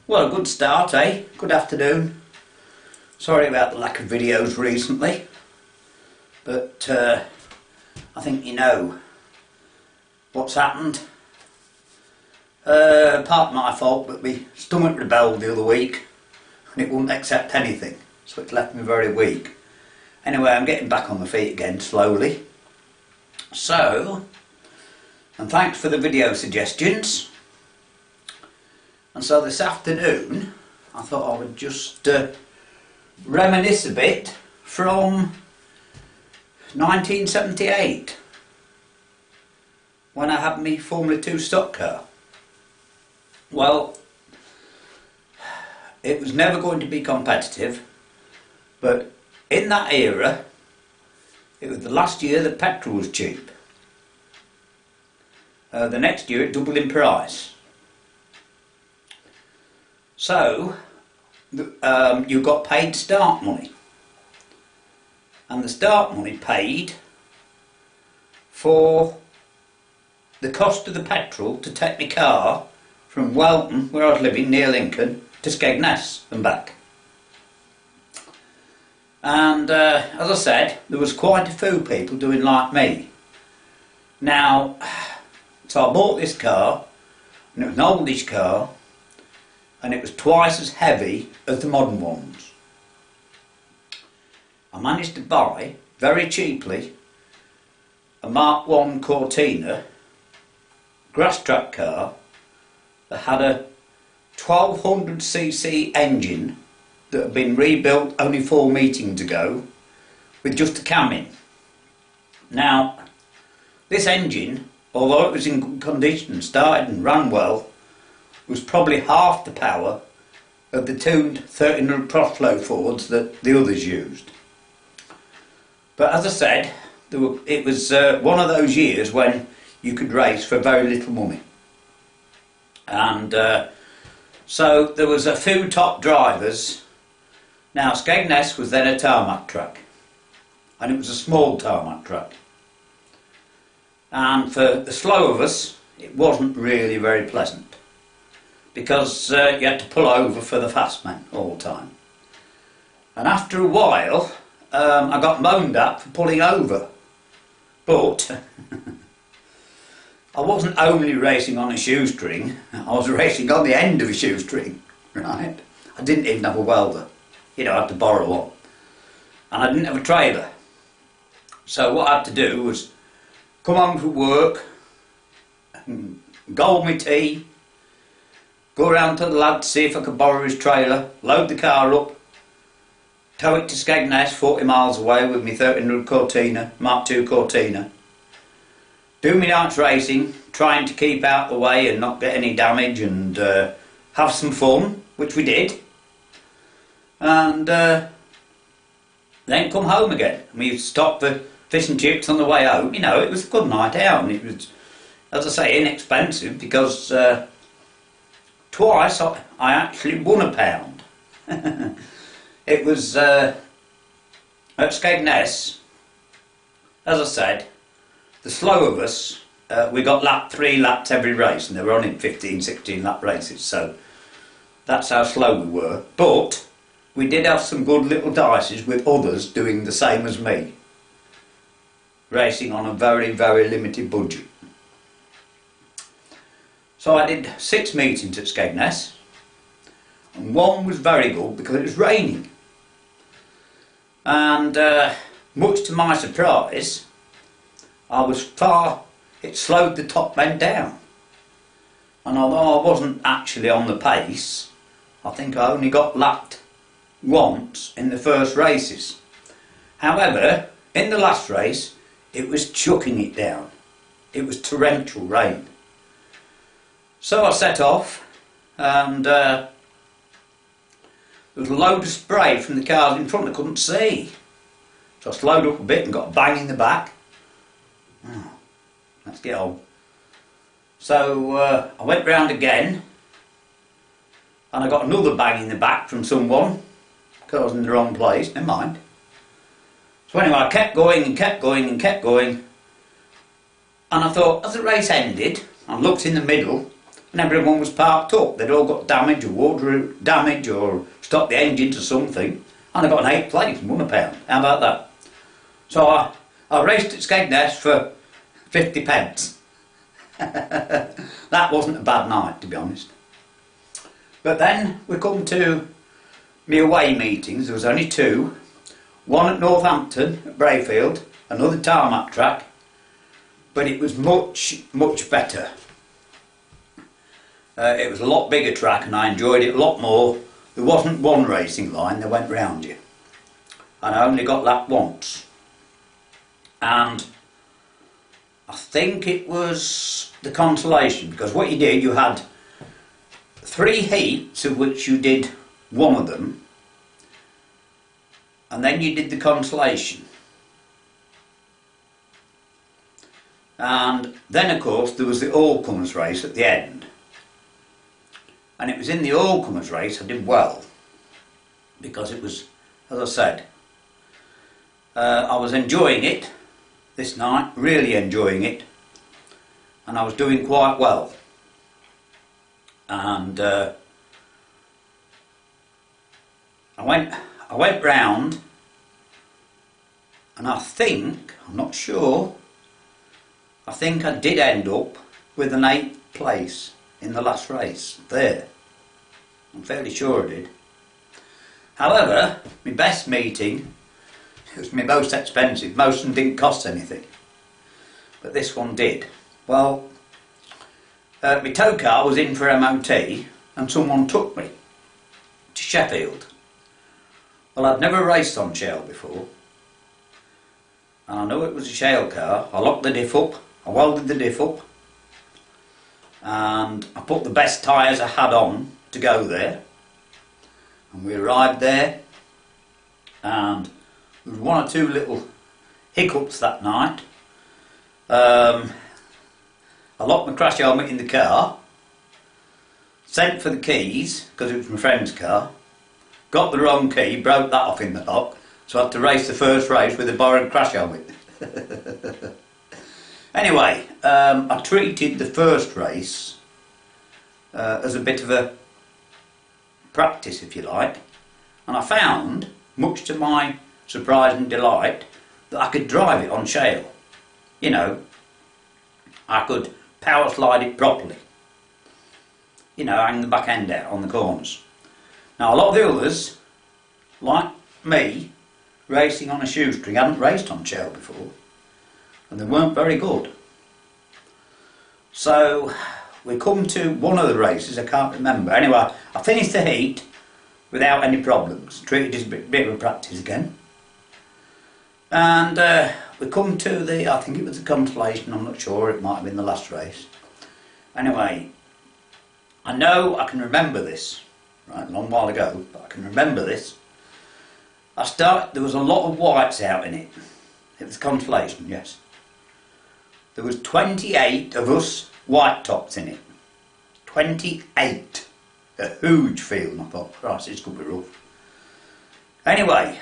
Well, a good start, eh? Good afternoon. Sorry about the lack of videos recently, but I think you know what's happened. Part my fault, but my stomach rebelled the other week and it wouldn't accept anything, so it's left me very weak. Anyway, I'm getting back on my feet again slowly. So, and thanks for the video suggestions. And so this afternoon I thought I would just reminisce a bit from 1978 when I had my Formula 2 stock car. Well, it was never going to be competitive, but in that era it was the last year that petrol was cheap. The next year it doubled in price. So you got paid start money, and the start money paid for the cost of the petrol to take my car from Welton, where I was living near Lincoln, to Skegness and back. And as I said, there was quite a few people doing like me. Now, so I bought this car, and it was an oldish car, and it was twice as heavy as the modern ones. I managed to buy, very cheaply, a Mark I Cortina grass track car that had a 1200cc engine that had been rebuilt only 4 meetings ago with just a cam in. Now, this engine, although it was in good condition, started and ran well, was probably half the power of the tuned 1300 Crossflow Fords that the others used. But as I said, it was one of those years when you could race for very little money. And so there was a few top drivers. Now, Skegness was then a tarmac track, and it was a small tarmac track. And for the slow of us, it wasn't really very pleasant, because you had to pull over for the fast men all the time. And after a while, I got moaned at for pulling over. But I wasn't only racing on a shoestring, I was racing on the end of a shoestring, right? I didn't even have a welder. You know, I had to borrow one. And I didn't have a trailer. So what I had to do was come home from work, gold my tea, go round to the lad to see if I could borrow his trailer, load the car up, tow it to Skegness, 40 miles away, with my 1300 Cortina, Mark II Cortina. Do my night's racing, trying to keep out the way and not get any damage, and have some fun, which we did. And then come home again. We stopped for fish and chips on the way home. You know, it was a good night out, and it was, as I say, inexpensive, because twice I actually won £1. It was at Skegness, as I said, the slow of us, we got 3 laps every race, and they were only 15, 16 lap races, so that's how slow we were. But we did have some good little dices with others doing the same as me, racing on a very, very limited budget. So I did 6 meetings at Skegness, and one was very good because it was raining. And much to my surprise, it slowed the top men down. And although I wasn't actually on the pace, I think I only got lapped once in the first races. However, in the last race, it was chucking it down. It was torrential rain. So I set off, and there was a load of spray from the cars in front I couldn't see. So I slowed up a bit and got a bang in the back. Oh, let's get on. So I went round again, and I got another bang in the back from someone, because I was in the wrong place, never mind. So anyway, I kept going and kept going and kept going, and I thought, as the race ended, I looked in the middle, and everyone was parked up. They'd all got damage or water damage or stopped the engines or something, and I got an 8th place and won £1. How about that? So I raced at Skegness for 50 pence. That wasn't a bad night, to be honest. But then we come to my away meetings. There was only 2. One at Northampton, at Brayfield, another tarmac track, but it was much, much better. It was a lot bigger track and I enjoyed it a lot more. There wasn't one racing line, they went round you. And I only got lapped once. And I think it was the consolation, because what you did, you had 3 heats of which you did one of them, and then you did the consolation. And then of course there was the all-comers race at the end. And it was in the all-comers race I did well, because it was, as I said, I was enjoying it this night, really enjoying it, and I was doing quite well. And I went round, and I think, I'm not sure, I think I did end up with an 8th place in the last race there. I'm fairly sure I did. However, my best meeting, it was my most expensive. Most of them didn't cost anything, but this one did. Well, my tow car was in for MOT and someone took me to Sheffield. Well, I'd never raced on shale before, and I knew it was a shale car. I locked the diff up, I welded the diff up, and I put the best tyres I had on to go there. And we arrived there, and there was 1 or 2 little hiccups that night. I locked my crash helmet in the car, sent for the keys because it was my friend's car, got the wrong key, broke that off in the lock, so I had to race the first race with a borrowed crash helmet. Anyway, I treated the first race as a bit of a practice, if you like, and I found, much to my surprise and delight, that I could drive it on shale. You know, I could power slide it properly. You know, hang the back end out on the corners. Now a lot of the others, like me, racing on a shoestring, hadn't raced on shale before, and they weren't very good. So we come to one of the races, I can't remember. Anyway, I finished the heat without any problems, treated it as a bit of a practice again. And we come to the, I think it was the consolation, I'm not sure, it might have been the last race. Anyway, I know I can remember this, right, a long while ago, but I can remember this. There was a lot of whites out in it. It was consolation, yes. There was 28 of us white tops in it. 28. A huge field, and I thought, Christ, this could be rough. Anyway,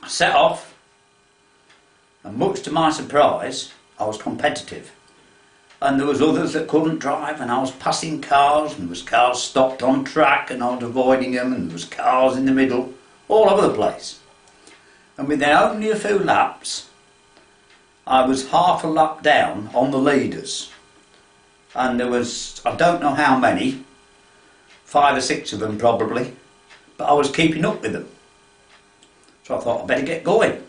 I set off, and much to my surprise, I was competitive. And there was others that couldn't drive, and I was passing cars, and there was cars stopped on track, and I was avoiding them, and there was cars in the middle, all over the place. And within only a few laps, I was half a lap down on the leaders. And there was, I don't know how many, 5 or 6 of them probably, but I was keeping up with them. So I thought, I better get going.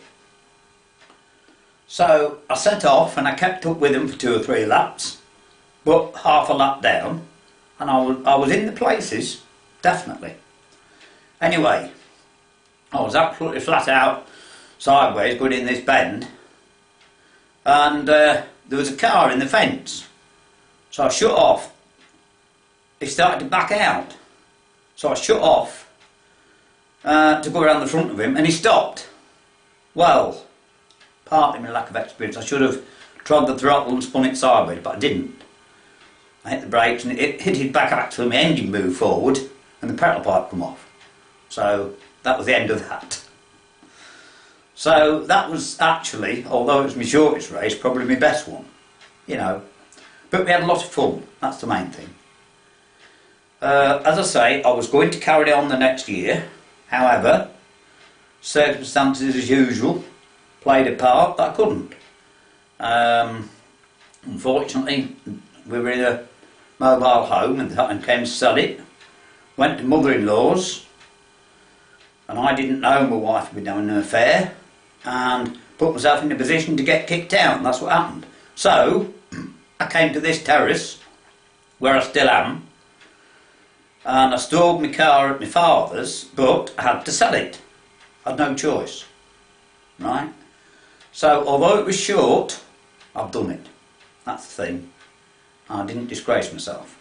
So I set off and I kept up with them for 2 or 3 laps, but half a lap down, and I was in the places, definitely. Anyway, I was absolutely flat out sideways going in this bend, and there was a car in the fence. So I shut off. He started to back out. So I shut off to go around the front of him, and he stopped. Well, partly my lack of experience, I should have trod the throttle and spun it sideways, but I didn't. I hit the brakes and it hit his back axle, my engine moved forward and the pedal pipe come off. So that was the end of that. So that was actually, although it was my shortest race, probably my best one, you know. But we had a lot of fun, that's the main thing. As I say, I was going to carry on the next year. However, circumstances as usual played a part that I couldn't. Unfortunately, we were in a mobile home and came to sell it. Went to mother-in-law's, and I didn't know my wife had been having an affair, and put myself in a position to get kicked out, and that's what happened. So, I came to this terrace, where I still am, and I stored my car at my father's, but I had to sell it. I had no choice, right? So, although it was short, I've done it. That's the thing. I didn't disgrace myself.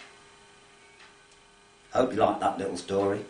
I hope you like that little story.